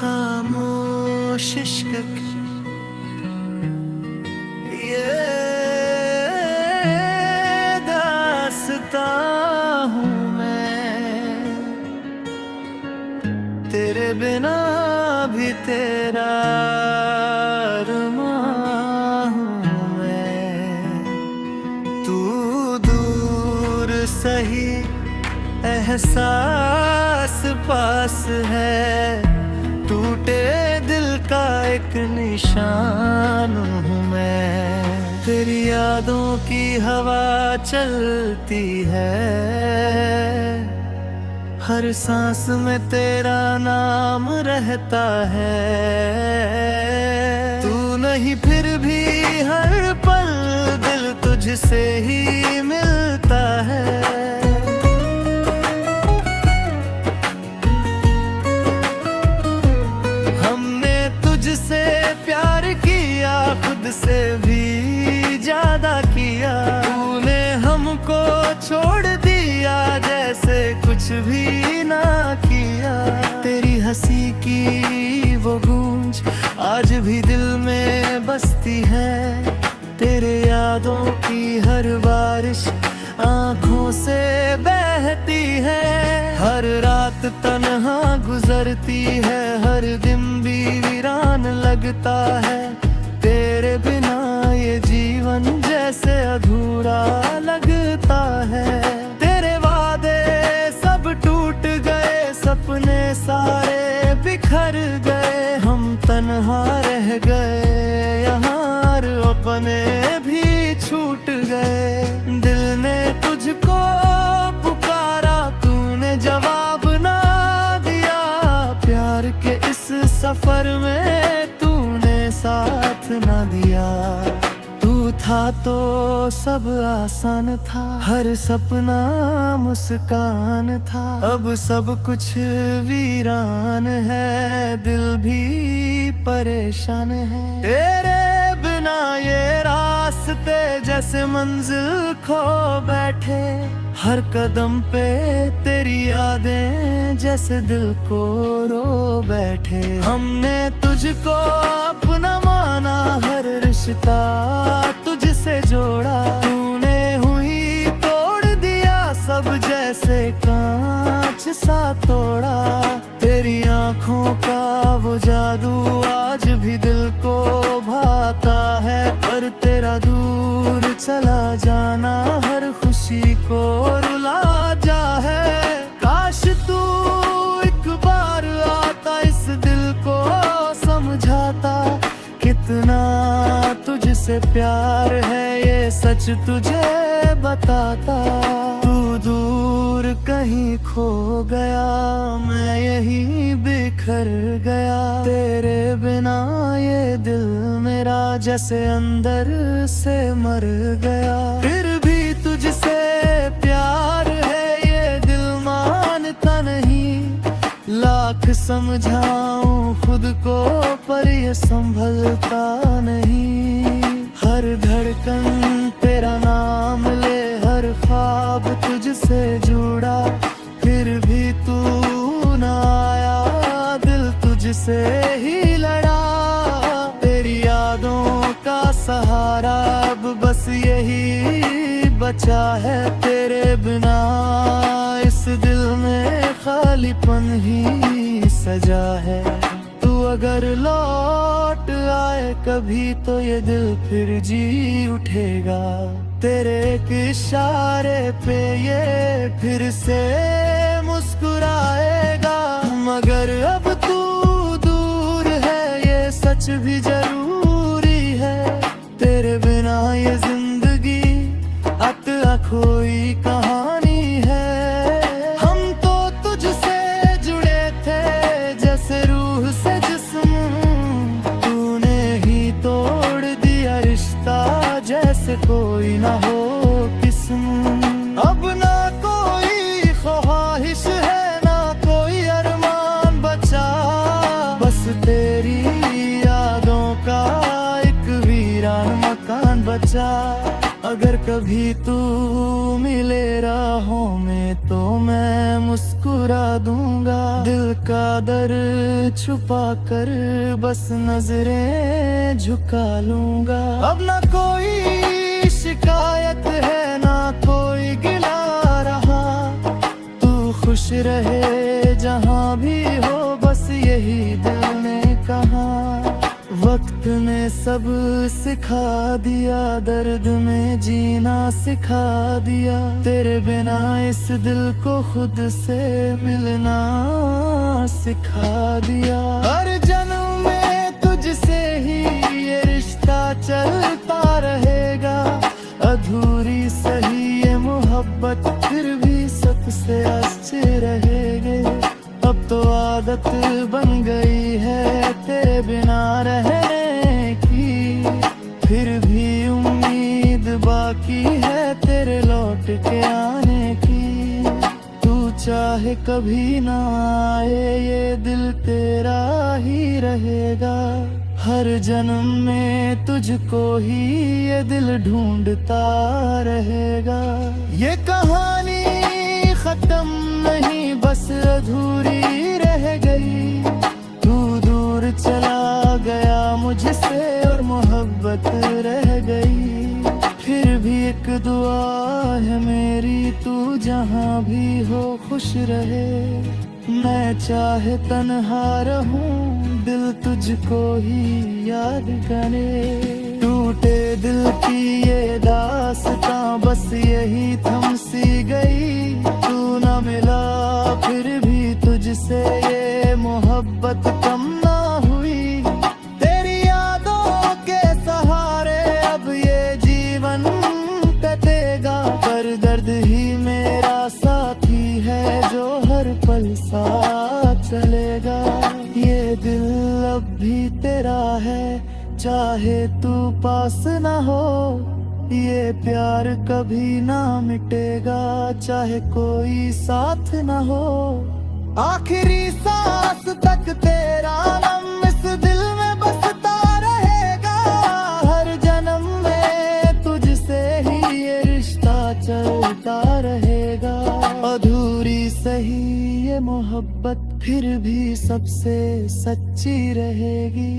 खामोश इश्क की ये दास्तां हूँ मैं, तेरे बिना भी तेरा अरमां हूँ मैं। तू दूर सही एहसास पास है, टूटे दिल का एक निशान हूँ मैं। तेरी यादों की हवा चलती है, हर सांस में तेरा नाम रहता है। तू नहीं फिर भी हर पल दिल तुझसे ही मिलता है। हमने तुझसे प्यार किया, खुद से भी ज्यादा किया। तूने हमको छोड़ दिया जैसे कुछ भी ना किया। तेरी हंसी की वो गूंज आज भी दिल में बसती है। तेरे यादों की हर बारिश आँखों से बहती है। हर रात तन्हा गुजरती है, हर दिन भी वीरान लगता है। तेरे बिना ये जीवन जैसे अधूरा लगता है। तेरे वादे सब टूट गए, सपने सारे बिखर गए। हम तन्हा रह गए यहाँ, अपने भी छूट गए। दिल ने तुझको पुकारा, तूने जवाब ना दिया। प्यार के इस सफर में तूने साथ ना दिया। तू था तो सब आसान था, हर सपना मुस्कान था। अब सब कुछ वीरान है, दिल भी परेशान है। तेरे बिना ये रास्ते जैसे मंजिल खो बैठे। हर कदम पे तेरी यादें जैसे दिल को रो बैठे। हमने तुझको अपना माना, हर रिश्ता तुझसे जोड़ा। तूने हुई तोड़ दिया सब जैसे कांच सा तोड़ा। तेरी आँखों का वो जादू आज भी दिल को भाता है। पर तेरा दूर चला जाना हर खुशी को रुला जा है। काश तू एक बार आता, इस दिल को समझाता। कितना तुझसे प्यार है ये सच तुझे बताता। तू दूर कहीं खो गया, मैं यहीं बिखर गया। तेरे बिना ये दिल मेरा जैसे अंदर से मर गया। फिर भी तुझसे प्यार है ये दिल मानता नहीं। लाख समझाऊं खुद को पर ये संभलता नहीं। हर धड़कन तेरा नाम ले, हर ख्वाब तुझसे जुड़ा। फिर भी तू ना आया, दिल तुझसे ही लड़ा। तेरी यादों का सहारा अब बस यही बचा है। तेरे बिना इस दिल में खालीपन ही सजा है। तू अगर लौट आए कभी तो ये दिल फिर जी उठेगा। तेरे एक इशारे पे ये फिर से मुस्कुराएगा। मगर अब तू दूर है ये सच भी जरूरी है। तेरे बिना ये जिंदगी अता खोई कहानी है। हम तो तुझसे जुड़े थे जैसे रूह से जिस्म। तूने ही तोड़ दिया रिश्ता जैसे कोई ना हो किस्म। अब ना कोई ख्वाहिश है ना कोई अरमान बचा। बस तेरी यादों का एक वीरान मकान बचा। अगर कभी तू मिले राहों में तो मैं मुस्कुरा मुस्कुरा दूंगा। दिल का दर्द छुपा कर बस नजरें झुका लूंगा। अब ना कोई शिकायत है ना कोई गिला रहा, तू खुश रहे जहाँ भी हो बस यही दिल ने कहा। वक्त ने सब सिखा दिया, दर्द में जीना सिखा दिया। तेरे बिना इस दिल को खुद से मिलना सिखा दिया। हर जन्म में तुझसे ही ये रिश्ता चलता रहेगा। अधूरी सही ये मोहब्बत फिर भी सबसे अच्छे रहेंगे। अब तो आदत बन गई है तेरे बिना रहने की, फिर भी उम्मीद बाकी है तेरे लौट के आने की। तू चाहे कभी ना आए ये दिल तेरा ही रहेगा। हर जन्म में तुझको ही ये दिल ढूंढता रहेगा। ये कहानी खत्म नहीं बस अधूरी रह गई। तू दूर चला गया मुझसे और मोहब्बत रह गई। फिर भी एक दुआ है मेरी, तू जहाँ भी हो खुश रहे। मैं चाहे तन्हा रहूं दिल तुझको ही याद करे। टूटे दिल की ये दास्तां बस यही थम सी गई। तू न मिला फिर भी तुझसे ये मोहब्बत कम ना हुई। तेरी यादों के सहारे अब ये जीवन कटेगा। पर दर्द ही मेरा साथी है जो हर पल साथ चलेगा। ये दिल अब भी तेरा है चाहे तू पास ना हो। ये प्यार कभी ना मिटेगा चाहे कोई साथ ना हो। आखिरी सांस तक तेरा नाम इस दिल में बसता रहेगा। हर जन्म में तुझसे ही ये रिश्ता चलता रहेगा। अधूरी सही ये मोहब्बत फिर भी सबसे सच्ची रहेगी।